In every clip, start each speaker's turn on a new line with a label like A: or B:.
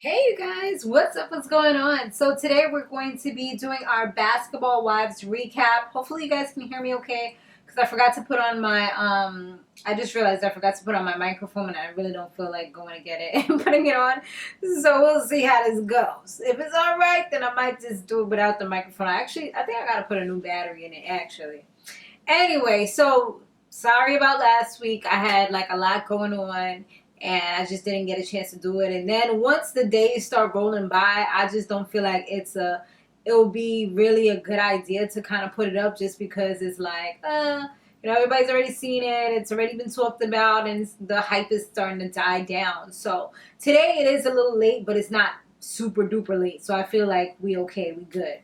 A: Hey you guys, what's up? What's going on? So today we're going to be doing our Basketball Wives recap. Hopefully you guys can hear me okay because I forgot to put on my I just realized I forgot to put on my microphone and I really don't feel like going to get it and putting it on. So we'll see how this goes. If it's all right, then I might just do it without the microphone. I think I got to put a new battery in it actually. Anyway, so sorry about last week. I had like a lot going on and I just didn't get a chance to do it. And then once the days start rolling by, I just don't feel like it'll be really a good idea to kind of put it up just because it's like, everybody's already seen it. It's already been talked about and the hype is starting to die down. So today it is a little late, but it's not super duper late. So I feel like we okay, we good.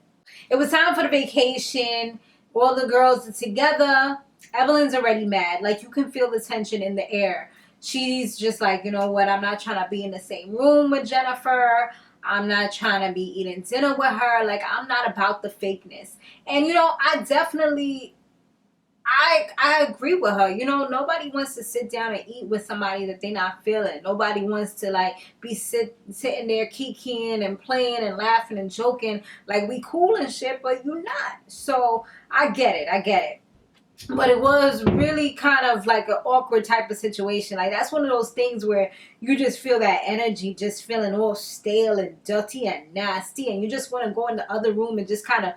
A: It was time for the vacation. All the girls are together. Evelyn's already mad. Like you can feel the tension in the air. She's just like, you know what? I'm not trying to be in the same room with Jennifer. I'm not trying to be eating dinner with her. Like I'm not about the fakeness. And I definitely I agree with her. Nobody wants to sit down and eat with somebody that they're not feeling. Nobody wants to like be sitting there kikiing and playing and laughing and joking like we cool and shit, but you're not. So I get it. I get it. But it was really kind of like an awkward type of situation. Like that's one of those things where you just feel that energy just feeling all stale and dirty and nasty, and you just want to go in the other room and just kind of,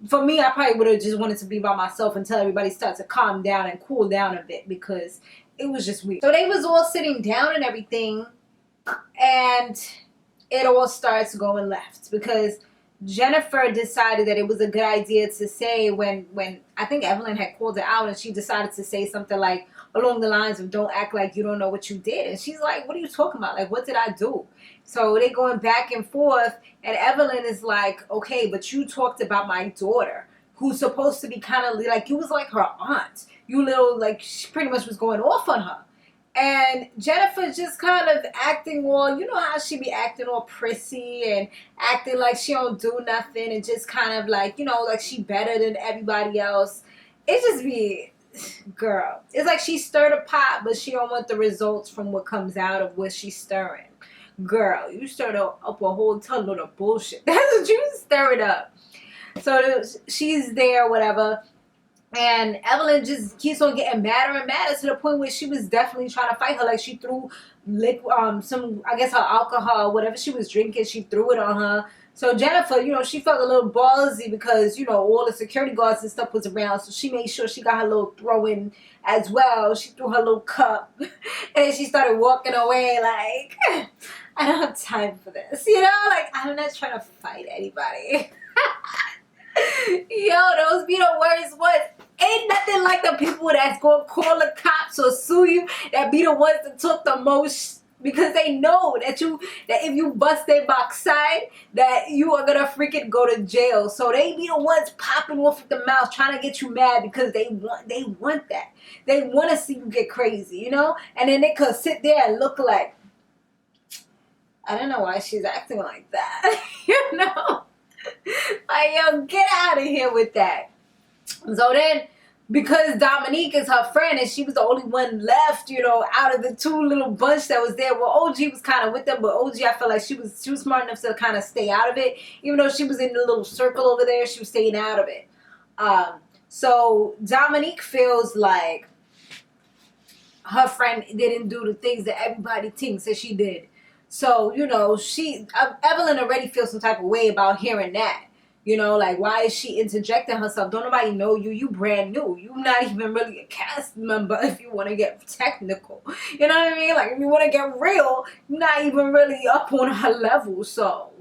A: for me, I probably would have just wanted to be by myself until everybody starts to calm down and cool down a bit because it was just weird. So they was all sitting down and everything, and it all starts going left because Jennifer decided that it was a good idea to say when I think Evelyn had called her out and she decided to say something like along the lines of don't act like you don't know what you did. And she's like, what are you talking about? Like, what did I do? So they going back and forth and Evelyn is like, okay, but you talked about my daughter who's supposed to be kind of like, you was like her aunt. You little, like, she pretty much was going off on her. And Jennifer just kind of acting all, you know how she be acting all prissy and acting like she don't do nothing and just kind of like, like she better than everybody else. It just be, girl. It's like she stirred a pot, but she don't want the results from what comes out of what she's stirring. Girl, you stirred up a whole ton of bullshit. That's what you stirred up. So she's there, whatever. And Evelyn just keeps on getting madder and madder to the point where she was definitely trying to fight her. Like she threw some, I guess her alcohol, whatever she was drinking, she threw it on her. So Jennifer, she felt a little ballsy because, all the security guards and stuff was around. So she made sure she got her little throw in as well. She threw her little cup and she started walking away like, I don't have time for this. Like I'm not trying to fight anybody. Yo, those be the worst ones. Ain't nothing like the people that's gonna call the cops or sue you that be the ones that took the most because they know that if you bust their backside that you are gonna freaking go to jail. So they be the ones popping off at the mouth trying to get you mad because they want that. They want to see you get crazy, and then they could sit there and look like, I don't know why she's acting like that. Like, yo, get out of here with that. So then, because Domonique is her friend and she was the only one left, out of the two little bunch that was there. Well, OG was kind of with them, but OG, I felt like she was smart enough to kind of stay out of it. Even though she was in the little circle over there, she was staying out of it. So Domonique feels like her friend didn't do the things that everybody thinks that she did. So, Evelyn already feels some type of way about hearing that. Like, why is she interjecting herself? Don't nobody know you. You brand new. You're not even really a cast member if you want to get technical. You know what I mean? Like, if you want to get real, you're not even really up on her level. So,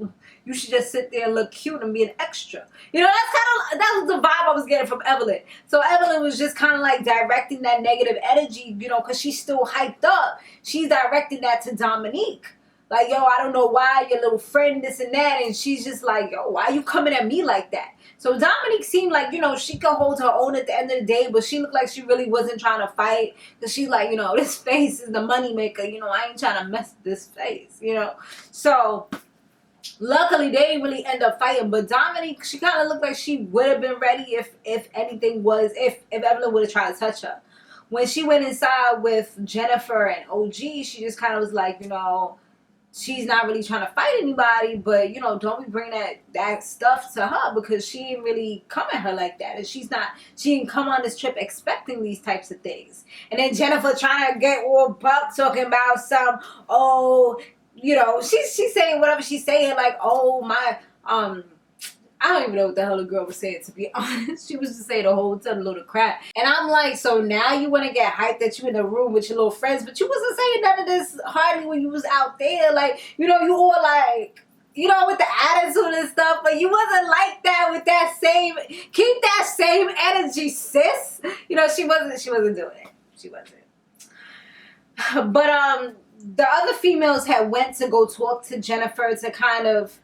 A: you should just sit there and look cute and be an extra. That was the vibe I was getting from Evelyn. So, Evelyn was just kind of like directing that negative energy, because she's still hyped up. She's directing that to Domonique. Like, yo, I don't know why your little friend this and that. And she's just like, yo, why are you coming at me like that? So Domonique seemed like, she could hold her own at the end of the day. But she looked like she really wasn't trying to fight. Because she's like, this face is the moneymaker. I ain't trying to mess with this face, So luckily, they didn't really end up fighting. But Domonique, she kind of looked like she would have been ready if Evelyn would have tried to touch her. When she went inside with Jennifer and OG, she just kind of was like, she's not really trying to fight anybody, but you know, don't be bringing that stuff to her, because she didn't really come at her like that, and she didn't come on this trip expecting these types of things. And then Jennifer trying to get all buck talking about some, oh, you know, she's saying whatever she's saying, like, oh my, I don't even know what the hell the girl was saying, to be honest. She was just saying a whole ton of load of crap. And I'm like, so now you want to get hyped that you in the room with your little friends, but you wasn't saying none of this hardly when you was out there. Like, you know, you all like, you know, with the attitude and stuff, but you wasn't like that with that same, keep that same energy, sis. You know, she wasn't doing it. She wasn't. But the other females had went to go talk to Jennifer to kind of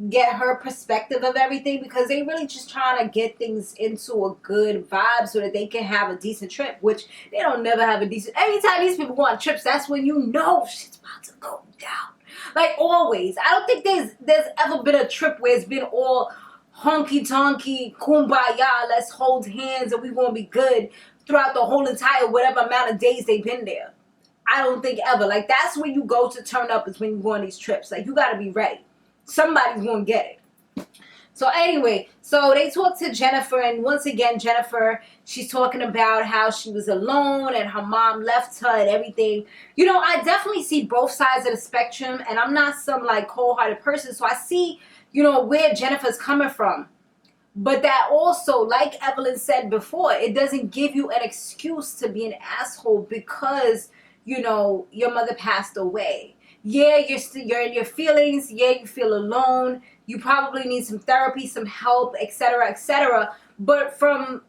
A: get her perspective of everything, because they really just trying to get things into a good vibe so that they can have a decent trip, which they don't never have a decent. Every time these people go on trips, that's when you know shit's about to go down. Like always. I don't think there's ever been a trip where it's been all honky tonky, kumbaya, let's hold hands and we gonna be good throughout the whole entire whatever amount of days they've been there. I don't think ever. Like, that's when you go to turn up, is when you go on these trips. Like, you gotta be ready. Somebody's gonna get it. So anyway, so they talked to Jennifer, and once again, Jennifer, she's talking about how she was alone and her mom left her and everything. You know, I definitely see both sides of the spectrum, and I'm not some like cold-hearted person, so I see, you know, where Jennifer's coming from. But that also, like Evelyn said before, it doesn't give you an excuse to be an asshole because, you know, your mother passed away. Yeah, you're in your feelings. Yeah, you feel alone. You probably need some therapy, some help, etc., etc. But from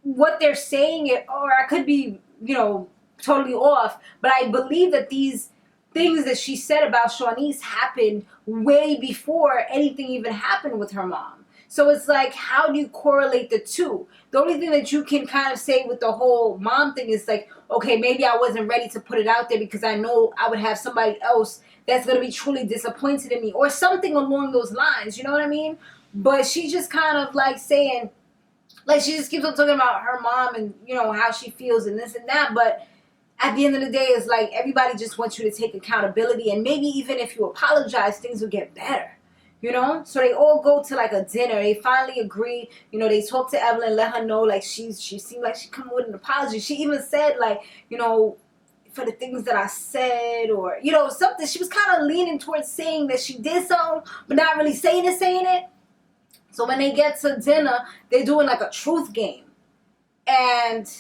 A: what they're saying, or I could be, you know, totally off, but I believe that these things that she said about Shaunice happened way before anything even happened with her mom. So it's like, how do you correlate the two? The only thing that you can kind of say with the whole mom thing is like, okay, maybe I wasn't ready to put it out there because I know I would have somebody else that's going to be truly disappointed in me, or something along those lines. You know what I mean? But she's just kind of like saying, like, she just keeps on talking about her mom and, you know, how she feels and this and that. But at the end of the day, it's like everybody just wants you to take accountability. And maybe even if you apologize, things will get better. You know, so they all go to like a dinner. They finally agree. You know, they talk to Evelyn, let her know like she seemed like she come with an apology. She even said like, you know, for the things that I said, or, you know, something. She was kind of leaning towards saying that she did something, but not really saying it. So when they get to dinner, they're doing like a truth game, and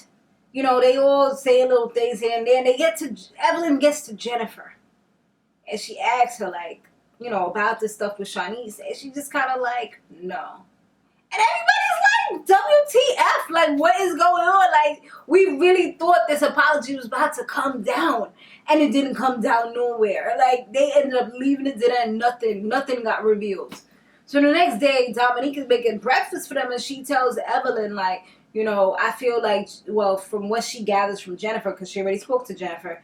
A: you know, they all say little things here and there. And they get to Evelyn gets to Jennifer, and she asks her like, you know, about this stuff with Shaunice, and she just kind of like, no. And everybody's like, WTF, like, what is going on? Like, we really thought this apology was about to come down, and it didn't come down nowhere. Like, they ended up leaving the dinner and nothing got revealed. So the next day, Domonique is making breakfast for them, and she tells Evelyn, like, you know, I feel like, well, from what she gathers from Jennifer, because she already spoke to Jennifer,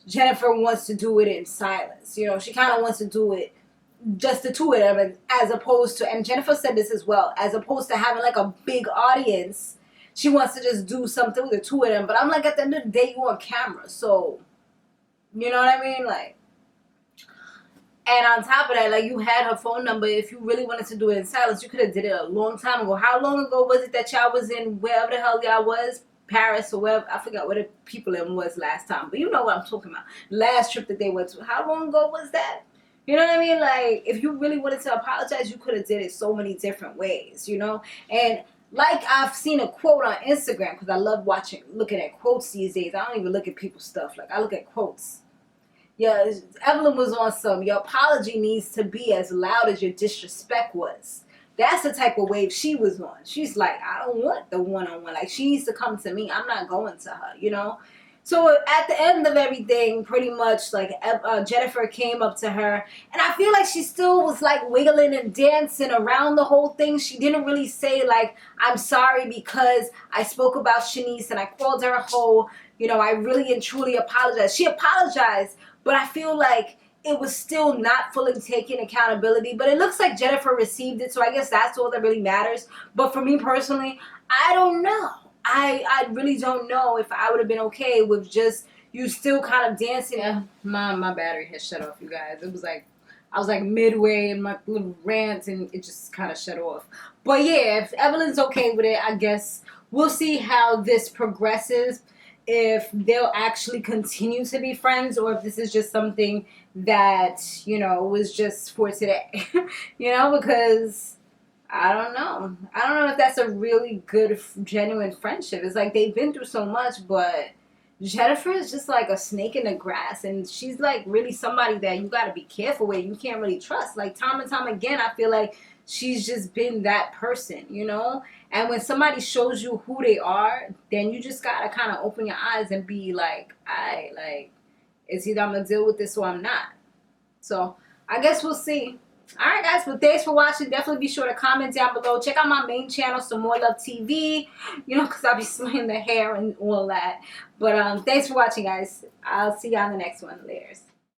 A: Jennifer wants to do it in silence. You know, she kind of wants to do it just the two of them, as opposed to, and Jennifer said this as well, as opposed to having like a big audience, she wants to just do something with the two of them. But I'm like, at the end of the day, you on camera, so, you know what I mean? Like, and on top of that, like, you had her phone number. If you really wanted to do it in silence, you could have did it a long time ago. How long ago was it that y'all was in wherever the hell y'all was? Paris or wherever. I forgot where the people in was last time, but you know what I'm talking about. Last trip that they went to. How long ago was that? You know what I mean? Like, if you really wanted to apologize, you could have did it so many different ways, you know? And like, I've seen a quote on Instagram, because I love looking at quotes these days. I don't even look at people's stuff. Like, I look at quotes. Yeah, Evelyn was on some, your apology needs to be as loud as your disrespect was. That's the type of wave she was on. She's like, I don't want the one-on-one. Like, she needs to come to me. I'm not going to her, you know? So at the end of everything, pretty much, like, Jennifer came up to her, and I feel like she still was like wiggling and dancing around the whole thing. She didn't really say like, I'm sorry because I spoke about Shaunice and I called her a hoe. You know, I really and truly apologize. She apologized, but I feel like it was still not fully taking accountability. But it looks like Jennifer received it, so I guess that's all that really matters. But for me personally, I don't know. I really don't know if I would have been okay with just you still kind of dancing. Yeah, my battery has shut off, you guys. It was like I was like midway in my little rant and it just kind of shut off. But yeah, if Evelyn's okay with it, I guess we'll see how this progresses. If they'll actually continue to be friends, or if this is just something that, you know, was just for today. You know, because I don't know. I don't know if that's a really good, genuine friendship. It's like they've been through so much, but Jennifer is just like a snake in the grass, and she's like really somebody that you got to be careful with. You can't really trust. Like time and time again, I feel like she's just been that person, you know? And when somebody shows you who they are, then you just got to kind of open your eyes and be like, I like, it's either I'm going to deal with this or I'm not. So I guess we'll see. All right, guys. Well, thanks for watching. Definitely be sure to comment down below. Check out my main channel, samorelovetv. You know, because I'll be slaying the hair and all that. But thanks for watching, guys. I'll see you on the next one. Laters.